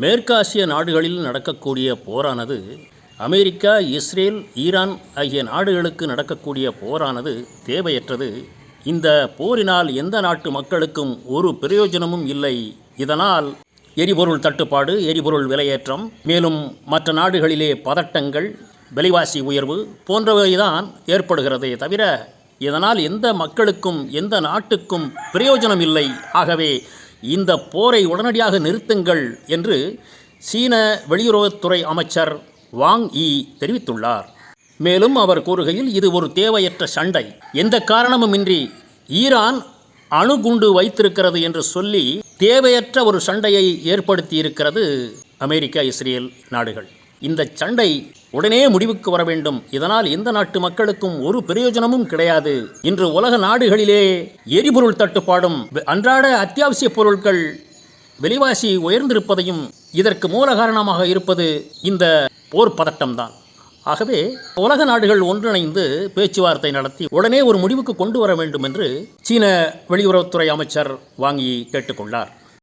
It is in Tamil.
மேற்காசிய நாடுகளில் நடக்கக்கூடிய போரானது, அமெரிக்கா, இஸ்ரேல், ஈரான் ஆகிய நாடுகளுக்கு நடக்கக்கூடிய போரானது தேவையற்றது. இந்த போரினால் எந்த நாட்டு மக்களுக்கும் ஒரு பிரயோஜனமும் இல்லை. இதனால் எரிபொருள் தட்டுப்பாடு, எரிபொருள் விலையேற்றம், மேலும் மற்ற நாடுகளிலே பதட்டங்கள், விலைவாசி உயர்வு போன்றவைதான் ஏற்படுகிறதே தவிர இதனால் எந்த மக்களுக்கும் எந்த நாட்டுக்கும் பிரயோஜனம் இல்லை. ஆகவே இந்த போரை உடனடியாக நிறுத்துங்கள் என்று சீன வெளியுறவுத்துறை அமைச்சர் வாங் யி தெரிவித்துள்ளார். மேலும் அவர் கூறுகையில், இது ஒரு தேவையற்ற சண்டை, எந்த காரணமுமின்றி ஈரான் அணுகுண்டு வைத்திருக்கிறது என்று சொல்லி தேவையற்ற ஒரு சண்டையை ஏற்படுத்தி இருக்கிறது அமெரிக்கா, இஸ்ரேல் நாடுகள். இந்த சண்டை உடனே முடிவுக்கு வர வேண்டும். இதனால் எந்த நாட்டு மக்களுக்கும் ஒரு பிரயோஜனமும் கிடையாது. இன்று உலக நாடுகளிலே எரிபொருள் தட்டுப்பாடும் அன்றாட அத்தியாவசிய பொருட்கள் விலைவாசி உயர்ந்திருப்பதையும் இதற்கு மூல காரணமாக இருப்பது இந்த போர் பதட்டம்தான். ஆகவே உலக நாடுகள் ஒன்றிணைந்து பேச்சுவார்த்தை நடத்தி உடனே ஒரு முடிவுக்கு கொண்டு வர வேண்டும் என்று சீன வெளியுறவுத்துறை அமைச்சர் வாங் யி கேட்டுக்கொண்டார்.